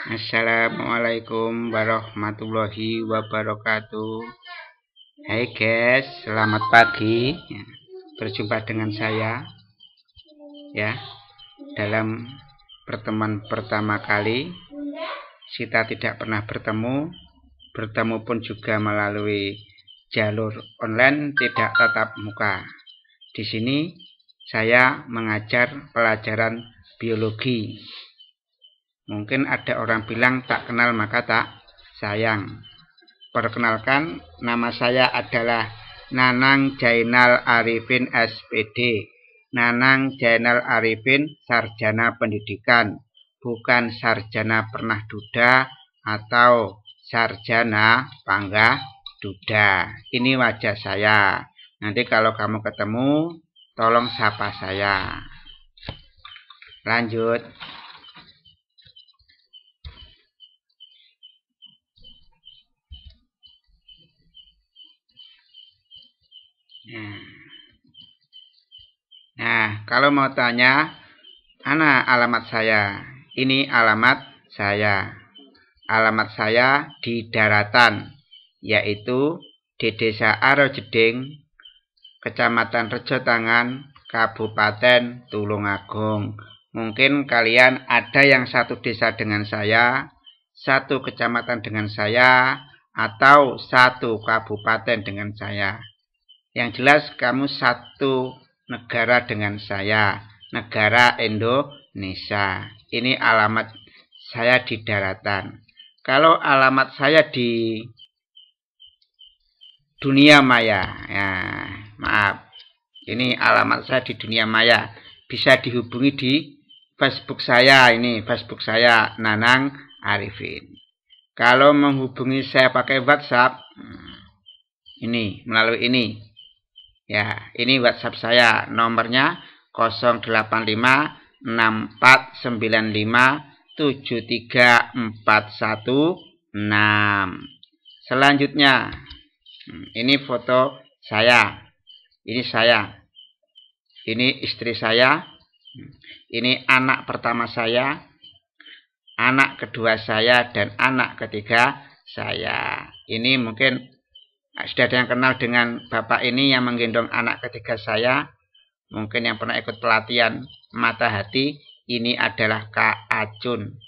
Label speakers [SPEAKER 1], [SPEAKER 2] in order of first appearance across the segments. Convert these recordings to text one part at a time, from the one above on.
[SPEAKER 1] Assalamualaikum warahmatullahi wabarakatuh. Hai guys, selamat pagi. Berjumpa dengan saya ya dalam pertemuan pertama kali. Kita tidak pernah bertemu pun juga melalui jalur online, tidak tatap muka. Di sini saya mengajar pelajaran biologi. Mungkin ada orang bilang tak kenal maka tak sayang. Perkenalkan, nama saya adalah Nanang Jainal Arifin SPD. Nanang Jainal Arifin, sarjana pendidikan, bukan sarjana pernah duda atau sarjana panggah duda. Ini wajah saya. Nanti kalau kamu ketemu, tolong sapa saya. Lanjut. Nah, kalau mau tanya, mana alamat saya? Ini alamat saya. Alamat saya di daratan, yaitu di Desa Arojeding, Kecamatan Rejotangan, Kabupaten Tulungagung. Mungkin kalian ada yang satu desa dengan saya, satu kecamatan dengan saya, atau satu kabupaten dengan saya. Yang jelas kamu satu negara dengan saya, negara Indonesia. Ini alamat saya di daratan. Kalau alamat saya di dunia maya, ya maaf, ini alamat saya di dunia maya. Bisa dihubungi di Facebook saya, ini Facebook saya Nanang Arifin. Kalau menghubungi saya pakai WhatsApp, ini melalui ini. Ya, ini WhatsApp saya, nomornya 08564957341 Selanjutnya, ini foto saya. Ini saya. Ini istri saya. Ini anak pertama saya, anak kedua saya, dan anak ketiga saya. Ini mungkin sudah ada yang kenal dengan bapak ini yang menggendong anak ketiga saya. Mungkin yang pernah ikut pelatihan mata hati. Ini adalah Kak Acun,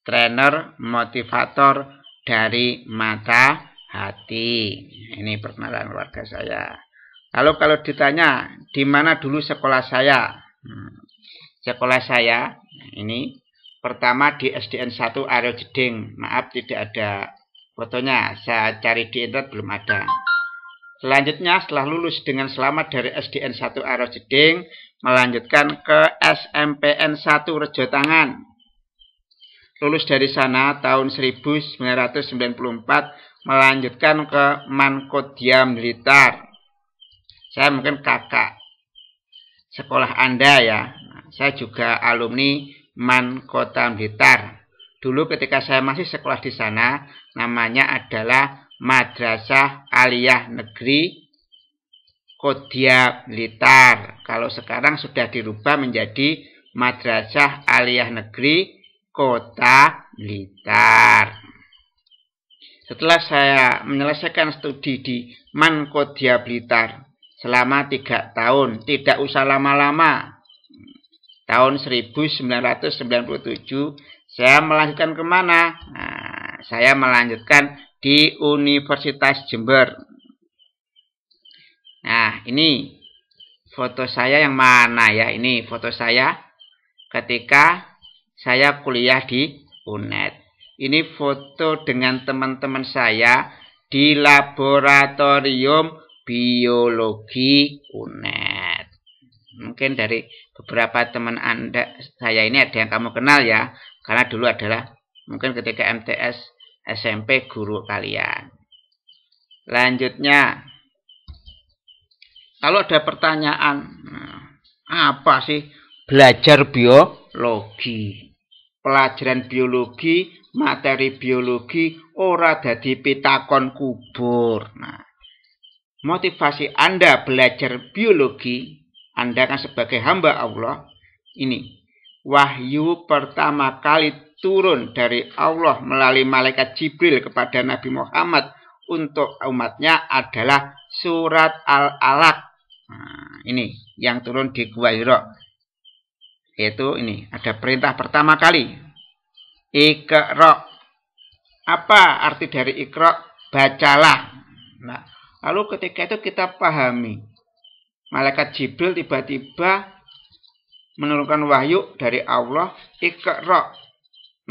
[SPEAKER 1] trainer motivator dari mata hati. Ini perkenalan keluarga saya. Lalu kalau ditanya di mana dulu sekolah saya, sekolah saya ini pertama di SDN 1 Arojeding. Maaf tidak ada fotonya, saya cari di internet belum ada. Selanjutnya setelah lulus dengan selamat dari SDN 1 Arojeding, melanjutkan ke SMPN 1 Rejotangan. Lulus dari sana tahun 1994, melanjutkan ke Mankodia Blitar. Saya mungkin kakak sekolah Anda ya. Saya juga alumni Mankota Blitar. Dulu ketika saya masih sekolah di sana, namanya adalah Madrasah Aliyah Negeri Kodia Blitar. Kalau sekarang sudah dirubah menjadi Madrasah Aliyah Negeri Kota Blitar. Setelah saya menyelesaikan studi di Mankodia Blitar selama 3 tahun, tidak usah lama-lama. Tahun 1997 saya melanjutkan kemana? Nah, saya melanjutkan di Universitas Jember. Nah, ini foto saya yang mana ya? Ini foto saya ketika saya kuliah di UNED. Ini foto dengan teman-teman saya di laboratorium biologi UNED. Mungkin dari beberapa teman Anda saya ini ada yang kamu kenal ya, karena dulu adalah mungkin ketika MTS SMP guru kalian. Lanjutnya, kalau ada pertanyaan, apa sih belajar biologi? Pelajaran biologi, materi biologi, ora dadi pitakon kubur. Nah, motivasi Anda belajar biologi, Anda kan sebagai hamba Allah, ini wahyu pertama kali turun dari Allah melalui malaikat Jibril kepada Nabi Muhammad untuk umatnya adalah surat Al-Alaq. Nah, ini yang turun di Gua Hira. Yaitu ini, ada perintah pertama kali. Iqra. Apa arti dari Iqra? Bacalah. Nah, lalu ketika itu kita pahami. Malaikat Jibril tiba-tiba menurunkan wahyu dari Allah. Iqra.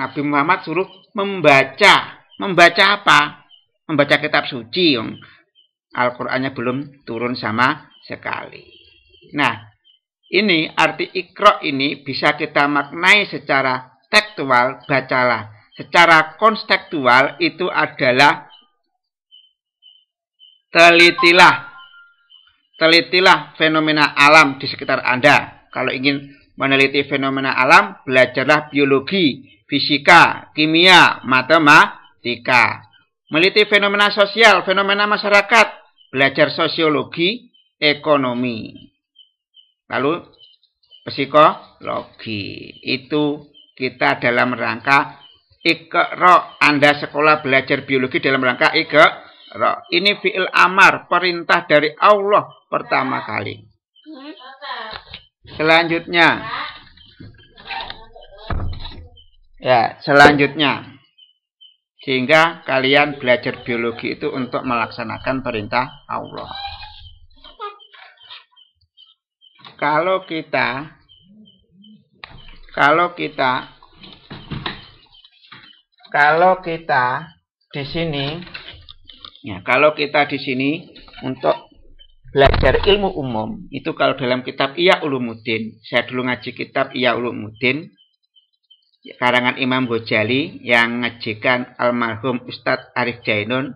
[SPEAKER 1] Nabi Muhammad suruh membaca. Membaca apa? Membaca kitab suci. Al-Qur'annya belum turun sama sekali. Nah, ini arti Iqra ini bisa kita maknai secara tekstual, bacalah. Secara konstekstual itu adalah telitilah. Telitilah fenomena alam di sekitar Anda. Kalau ingin meneliti fenomena alam, belajarlah biologi, fisika, kimia, matematika. Meneliti fenomena sosial, fenomena masyarakat, belajar sosiologi, ekonomi. Lalu psikologi. Itu kita dalam rangka Iqra. Anda sekolah belajar biologi dalam rangka Iqra. Ini fi'il amar, perintah dari Allah pertama kali. Selanjutnya. Ya, selanjutnya. Sehingga kalian belajar biologi itu untuk melaksanakan perintah Allah. Kalau kita di sini, ya, kalau kita di sini untuk belajar ilmu umum, itu kalau dalam kitab Ihya Ulumuddin, saya dulu ngaji kitab Ihya Ulumuddin, karangan Imam Ghazali yang ngajikan almarhum Ustadz Arif Jainun,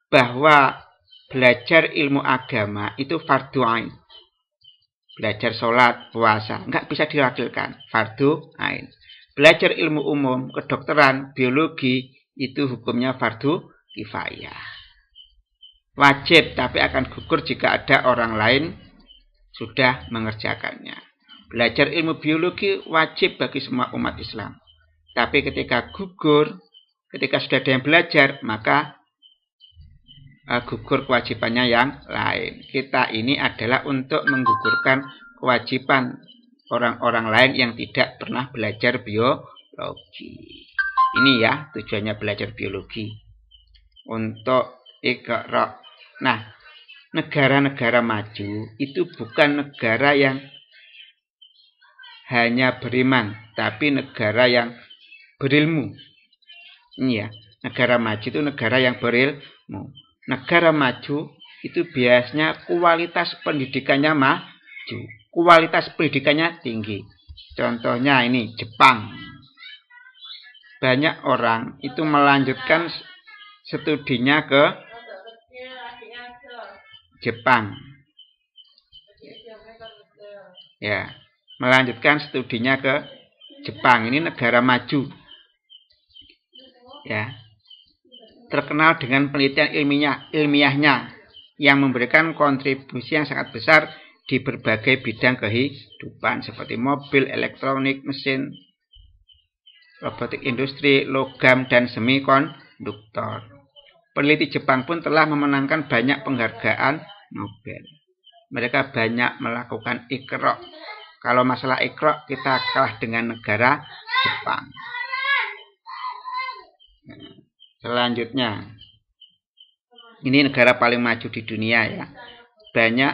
[SPEAKER 1] bahwa belajar ilmu agama itu fardu ain. Belajar sholat, puasa, nggak bisa diwakilkan, fardu ain. Belajar ilmu umum, kedokteran, biologi, itu hukumnya fardu kifayah. Wajib, tapi akan gugur jika ada orang lain sudah mengerjakannya. Belajar ilmu biologi wajib bagi semua umat Islam. Tapi ketika gugur, ketika sudah ada yang belajar, maka gugur kewajibannya yang lain. Kita ini adalah untuk menggugurkan kewajiban orang-orang lain yang tidak pernah belajar biologi. Ini ya tujuannya belajar biologi. Untuk Iqra. Nah, negara-negara maju itu bukan negara yang hanya beriman, tapi negara yang berilmu. Ini ya, negara maju itu negara yang berilmu. Negara maju itu biasanya kualitas pendidikannya maju, kualitas pendidikannya tinggi. Contohnya ini Jepang. Banyak orang itu melanjutkan studinya ke Jepang. Ya, melanjutkan studinya ke Jepang. Ini negara maju. Ya. Terkenal dengan penelitian ilmiahnya yang memberikan kontribusi yang sangat besar di berbagai bidang kehidupan seperti mobil, elektronik, mesin, robotik industri, logam, dan semikonduktor. Peneliti Jepang pun telah memenangkan banyak penghargaan Nobel. Mereka banyak melakukan Iqra. Kalau masalah Iqra, kita kalah dengan negara Jepang. Selanjutnya, ini negara paling maju di dunia ya. Banyak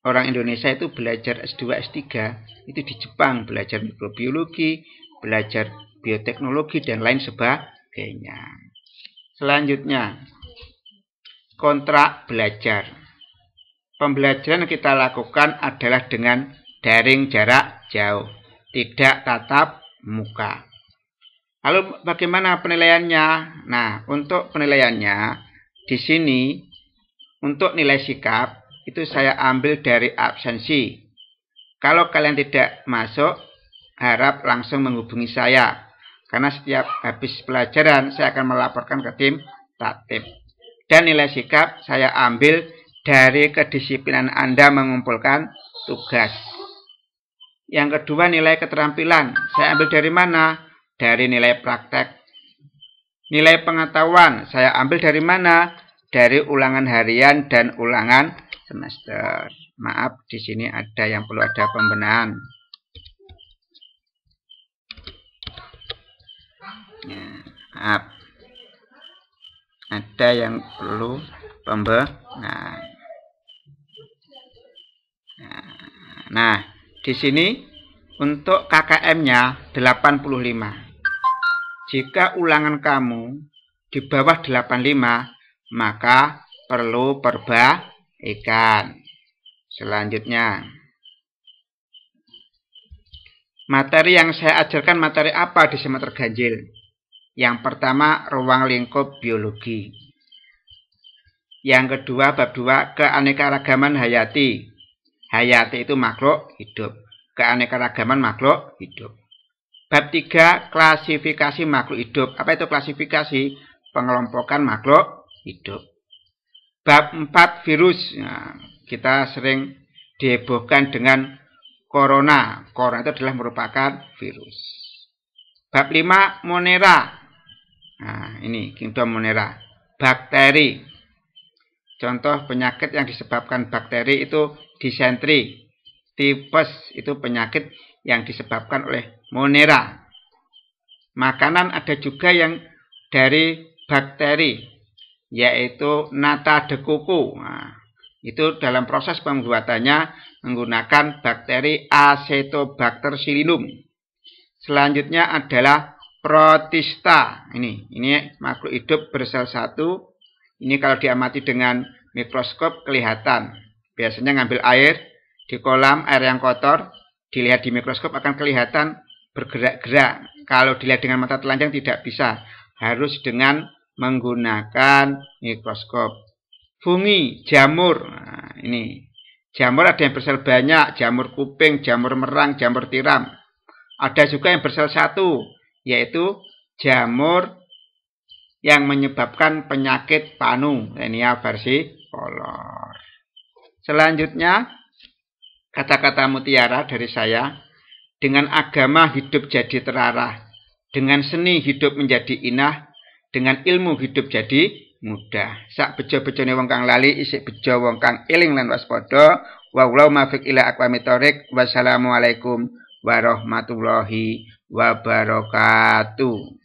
[SPEAKER 1] orang Indonesia itu belajar S2, S3 itu di Jepang, belajar mikrobiologi, belajar bioteknologi dan lain sebagainya. Selanjutnya, kontrak belajar. Pembelajaran yang kita lakukan adalah dengan daring jarak jauh, tidak tatap muka. Lalu bagaimana penilaiannya? Nah, untuk penilaiannya di sini untuk nilai sikap itu saya ambil dari absensi. Kalau kalian tidak masuk, harap langsung menghubungi saya. Karena setiap habis pelajaran saya akan melaporkan ke tim tatib. Dan nilai sikap saya ambil dari kedisiplinan Anda mengumpulkan tugas. Yang kedua, nilai keterampilan. Saya ambil dari mana? dari nilai praktek. Nilai pengetahuan saya ambil dari mana? Dari ulangan harian dan ulangan semester. Maaf, di sini ada yang perlu ada pembenahan. Ya, maaf. Ada yang perlu pembenahan. Nah, di sini untuk KKM-nya 85. Jika ulangan kamu di bawah 85, maka perlu perbaikan. Selanjutnya, materi yang saya ajarkan materi apa di semester ganjil? Yang pertama, ruang lingkup biologi. Yang kedua, bab 2, keanekaragaman hayati. Hayati itu makhluk hidup. Keanekaragaman makhluk hidup. Bab 3, klasifikasi makhluk hidup. Apa itu klasifikasi? Pengelompokan makhluk hidup. Bab 4, virus. Nah, kita sering dihebohkan dengan corona. Corona itu adalah merupakan virus. Bab 5, monera. Nah, ini kingdom monera. Bakteri. Contoh penyakit yang disebabkan bakteri itu disentri. Tipes itu penyakit yang disebabkan oleh monera. Makanan ada juga yang dari bakteri, yaitu nata de coco. Nah, itu dalam proses pembuatannya menggunakan bakteri Acetobacter pseudomonas. Selanjutnya adalah protista. Ini makhluk hidup bersel satu. Ini kalau diamati dengan mikroskop kelihatan. Biasanya ngambil air di kolam, air yang kotor, dilihat di mikroskop akan kelihatan bergerak-gerak. Kalau dilihat dengan mata telanjang tidak bisa. Harus dengan menggunakan mikroskop. Fungi, jamur. Nah, ini. Jamur ada yang bersel banyak. Jamur kuping, jamur merang, jamur tiram. Ada juga yang bersel satu. Yaitu jamur yang menyebabkan penyakit panu. Taenia versicolor. Selanjutnya, kata-kata mutiara dari saya. Dengan agama hidup jadi terarah. Dengan seni hidup menjadi inah. Dengan ilmu hidup jadi mudah. Sak bejo-bejone wong kang lali isik bejo wong kang eling lan waspada. Wallahu muwaffiq ila aqwamit thoriq. Wassalamualaikum warahmatullahi wabarakatuh.